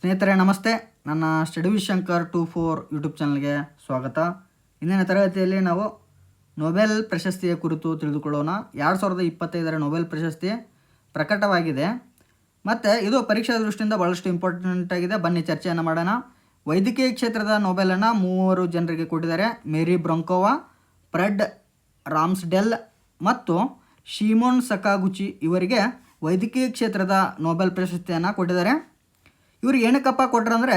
ಸ್ನೇಹಿತರೆ ನಮಸ್ತೆ. ನನ್ನ ಸ್ಟಡಿ ವಿತ್ ಶಂಕರ್ 24 ಯೂಟ್ಯೂಬ್ ಚಾನಲ್ಗೆ ಸ್ವಾಗತ. ಇಂದಿನ ತರಗತಿಯಲ್ಲಿ ನಾವು ನೊಬೆಲ್ ಪ್ರಶಸ್ತಿಯ ಕುರಿತು ತಿಳಿದುಕೊಳ್ಳೋಣ. 2025ರ ನೊಬೆಲ್ ಪ್ರಶಸ್ತಿ ಪ್ರಕಟವಾಗಿದೆ ಮತ್ತು ಇದು ಪರೀಕ್ಷಾ ದೃಷ್ಟಿಯಿಂದ ಭಾಳಷ್ಟು ಇಂಪಾರ್ಟೆಂಟ್ ಆಗಿದೆ. ಬನ್ನಿ ಚರ್ಚೆಯನ್ನು ಮಾಡೋಣ. ವೈದ್ಯಕೀಯ ಕ್ಷೇತ್ರದ ನೊಬೆಲನ್ನು 3 ಜನರಿಗೆ ಕೊಟ್ಟಿದ್ದಾರೆ. ಮೇರಿ ಬ್ರೊಂಕೋವಾ, ಫ್ರೆಡ್ ರಾಮ್ಸ್ಡೆಲ್ ಮತ್ತು ಶಿಮೋನ್ ಸಕಾಗುಚಿ ಇವರಿಗೆ ವೈದ್ಯಕೀಯ ಕ್ಷೇತ್ರದ ನೊಬೆಲ್ ಪ್ರಶಸ್ತಿಯನ್ನು ಕೊಟ್ಟಿದ್ದಾರೆ. ಇವರು ಏನಕ್ಕಪ್ಪ ಕೊಟ್ಟರಂದರೆ,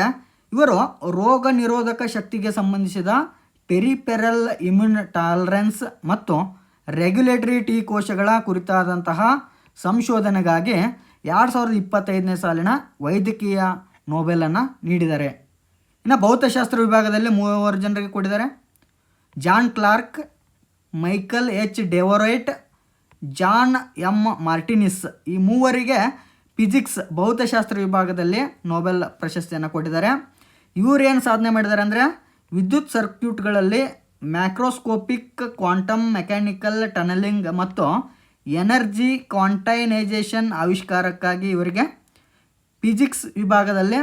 ಇವರು ರೋಗ ನಿರೋಧಕ ಶಕ್ತಿಗೆ ಸಂಬಂಧಿಸಿದ ಪೆರಿಪೆರಲ್ ಇಮ್ಯೂನ್ ಟಾಲರೆನ್ಸ್ ಮತ್ತು ರೆಗ್ಯುಲೇಟರಿ ಟಿ ಕೋಶಗಳ ಕುರಿತಾದಂತಹ ಸಂಶೋಧನೆಗಾಗಿ 2025ನೇ ಸಾಲಿನ ವೈದ್ಯಕೀಯ ನೊಬೆಲನ್ನು ನೀಡಿದ್ದಾರೆ. ಇನ್ನು ಭೌತಶಾಸ್ತ್ರ ವಿಭಾಗದಲ್ಲಿ 3 ಜನರಿಗೆ ಕೊಟ್ಟಿದ್ದಾರೆ. John Clarke, Michel H Devoret, John M Martinis ಈ ಮೂವರಿಗೆ ಫಿಸಿಕ್ಸ್ ಭೌತಶಾಸ್ತ್ರ ವಿಭಾಗದಲ್ಲಿ ನೊಬೆಲ್ ಪ್ರಶಸ್ತಿಯನ್ನು ಕೊಟ್ಟಿದ್ದಾರೆ. ಇವರೇನು ಸಾಧನೆ ಮಾಡಿದ್ದಾರೆ ಅಂದರೆ, ವಿದ್ಯುತ್ ಸರ್ಕ್ಯೂಟ್ಗಳಲ್ಲಿ ಮ್ಯಾಕ್ರೋಸ್ಕೋಪಿಕ್ ಕ್ವಾಂಟಮ್ ಮೆಕ್ಯಾನಿಕಲ್ ಟನಲಿಂಗ್ ಮತ್ತು ಎನರ್ಜಿ ಕ್ವಾಂಟೈನೈಸೇಷನ್ ಆವಿಷ್ಕಾರಕ್ಕಾಗಿ ಇವರಿಗೆ ಫಿಸಿಕ್ಸ್ ವಿಭಾಗದಲ್ಲಿ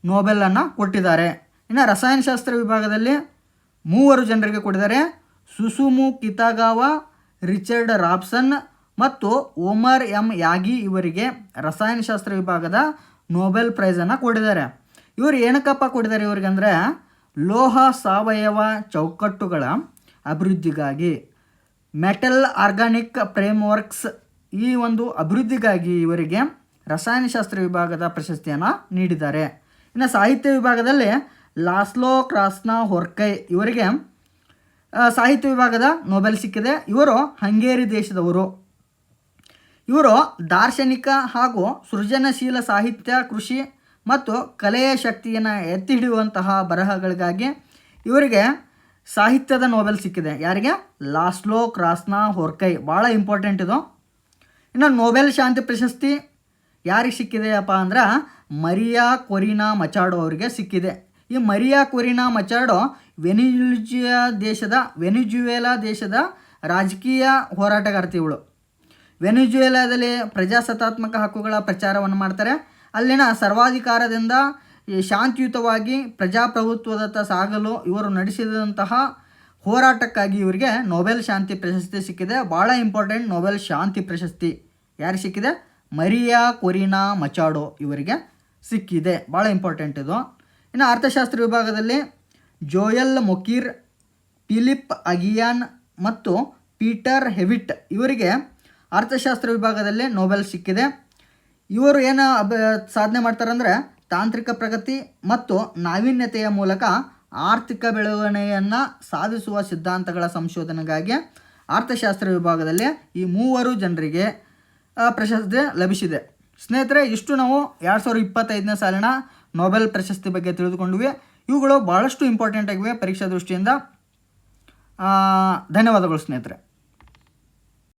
ನೊಬೆಲನ್ನು ಕೊಟ್ಟಿದ್ದಾರೆ. ಇನ್ನು ರಸಾಯನಶಾಸ್ತ್ರ ವಿಭಾಗದಲ್ಲಿ 3 ಜನರಿಗೆ ಕೊಟ್ಟಿದ್ದಾರೆ. ಸುಸುಮು ಕಿತಾಗಾವಾ, ರಿಚರ್ಡ್ ರಾಬ್ಸನ್ ಮತ್ತು ಓಮರ್ ಎಂ ಯಾಗಿ ಇವರಿಗೆ ರಸಾಯನಶಾಸ್ತ್ರ ವಿಭಾಗದ ನೊಬೆಲ್ ಪ್ರೈಸನ್ನು ಕೊಟ್ಟಿದ್ದಾರೆ. ಇವರು ಏನಕ್ಕಪ್ಪ ಕೊಟ್ಟಿದ್ದಾರೆ ಇವರಿಗೆ ಅಂದರೆ, ಲೋಹ ಸಾವಯವ ಚೌಕಟ್ಟುಗಳ ಅಭಿವೃದ್ಧಿಗಾಗಿ, ಮೆಟಲ್ ಆರ್ಗಾನಿಕ್ ಫ್ರೇಮ್ವರ್ಕ್ಸ್ ಈ ಒಂದು ಅಭಿವೃದ್ಧಿಗಾಗಿ ಇವರಿಗೆ ರಸಾಯನಶಾಸ್ತ್ರ ವಿಭಾಗದ ಪ್ರಶಸ್ತಿಯನ್ನು ನೀಡಿದ್ದಾರೆ. ಇನ್ನು ಸಾಹಿತ್ಯ ವಿಭಾಗದಲ್ಲಿ ಲಾಸ್ಲೋ ಕ್ರಾಸ್ನಾ ಹೊರ್ಕೈ ಇವರಿಗೆ ಸಾಹಿತ್ಯ ವಿಭಾಗದ ನೊಬೆಲ್ ಸಿಕ್ಕಿದೆ. ಇವರು ಹಂಗೇರಿ ದೇಶದವರು. ಇವರು ದಾರ್ಶನಿಕ ಹಾಗೂ ಸೃಜನಶೀಲ ಸಾಹಿತ್ಯ, ಕೃಷಿ ಮತ್ತು ಕಲೆಯ ಶಕ್ತಿಯನ್ನು ಎತ್ತಿ ಹಿಡಿಯುವಂತಹ ಬರಹಗಳಿಗಾಗಿ ಇವರಿಗೆ ಸಾಹಿತ್ಯದ ನೊಬೆಲ್ ಸಿಕ್ಕಿದೆ. ಯಾರಿಗೆ? ಲಾಸ್ಲೋ ಕ್ರಾಸ್ನಾ ಹೊರ್ಕೈ. ಭಾಳ ಇಂಪಾರ್ಟೆಂಟ್ ಇದು. ಇನ್ನು ನೊಬೆಲ್ ಶಾಂತಿ ಪ್ರಶಸ್ತಿ ಯಾರಿಗೆ ಸಿಕ್ಕಿದೆಯಪ್ಪ ಅಂದ್ರೆ, ಮರಿಯಾ ಕೊರಿನಾ ಮಚಾಡೋ ಅವರಿಗೆ ಸಿಕ್ಕಿದೆ. ಈ ಮರಿಯಾ ಕೊರಿನಾ ಮಚಾಡೋ ವೆನಿಜುವೆಲಾ ದೇಶದ ರಾಜಕೀಯ ಹೋರಾಟಗಾರ್ತಿ. ಇವಳು ವೆನಿಜುವೆಲಾದಲ್ಲಿ ಪ್ರಜಾಸತ್ತಾತ್ಮಕ ಹಕ್ಕುಗಳ ಪ್ರಚಾರವನ್ನು ಮಾಡ್ತಾರೆ. ಅಲ್ಲಿನ ಸರ್ವಾಧಿಕಾರದಿಂದ ಶಾಂತಿಯುತವಾಗಿ ಪ್ರಜಾಪ್ರಭುತ್ವದತ್ತ ಸಾಗಲು ಇವರು ನಡೆಸಿದಂತಹ ಹೋರಾಟಕ್ಕಾಗಿ ಇವರಿಗೆ ನೊಬೆಲ್ ಶಾಂತಿ ಪ್ರಶಸ್ತಿ ಸಿಕ್ಕಿದೆ. ಭಾಳ ಇಂಪಾರ್ಟೆಂಟ್ ನೊಬೆಲ್ ಶಾಂತಿ ಪ್ರಶಸ್ತಿ ಯಾರಿಗೆ ಸಿಕ್ಕಿದೆ? ಮರಿಯಾ ಕೊರಿನಾ ಮಚಾಡೋ ಇವರಿಗೆ ಸಿಕ್ಕಿದೆ. ಭಾಳ ಇಂಪಾರ್ಟೆಂಟ್ ಇದು. ಇನ್ನು ಅರ್ಥಶಾಸ್ತ್ರ ವಿಭಾಗದಲ್ಲಿ ಜೋಯಲ್ ಮೊಕೀರ್, ಫಿಲಿಪ್ ಅಗಿಯಾನ್ ಮತ್ತು ಪೀಟರ್ ಹೆವಿಟ್ ಇವರಿಗೆ ಅರ್ಥಶಾಸ್ತ್ರ ವಿಭಾಗದಲ್ಲಿ ನೊಬೆಲ್ ಸಿಕ್ಕಿದೆ. ಇವರು ಏನು ಸಾಧನೆ ಮಾಡ್ತಾರೆ ಅಂದರೆ, ತಾಂತ್ರಿಕ ಪ್ರಗತಿ ಮತ್ತು ನಾವೀನ್ಯತೆಯ ಮೂಲಕ ಆರ್ಥಿಕ ಬೆಳವಣಿಗೆಯನ್ನು ಸಾಧಿಸುವ ಸಿದ್ಧಾಂತಗಳ ಸಂಶೋಧನೆಗಾಗಿ ಅರ್ಥಶಾಸ್ತ್ರ ವಿಭಾಗದಲ್ಲಿ ಈ 3 ಜನರಿಗೆ ಪ್ರಶಸ್ತಿ ಲಭಿಸಿದೆ. ಸ್ನೇಹಿತರೆ, ಇಷ್ಟು ನಾವು 2025ನೇ ಸಾಲಿನ ನೊಬೆಲ್ ಪ್ರಶಸ್ತಿ ಬಗ್ಗೆ ತಿಳಿದುಕೊಂಡ್ವಿ. ಇವುಗಳು ಭಾಳಷ್ಟು ಇಂಪಾರ್ಟೆಂಟ್ ಆಗಿವೆ ಪರೀಕ್ಷಾ ದೃಷ್ಟಿಯಿಂದ. ಧನ್ಯವಾದಗಳು ಸ್ನೇಹಿತರೆ.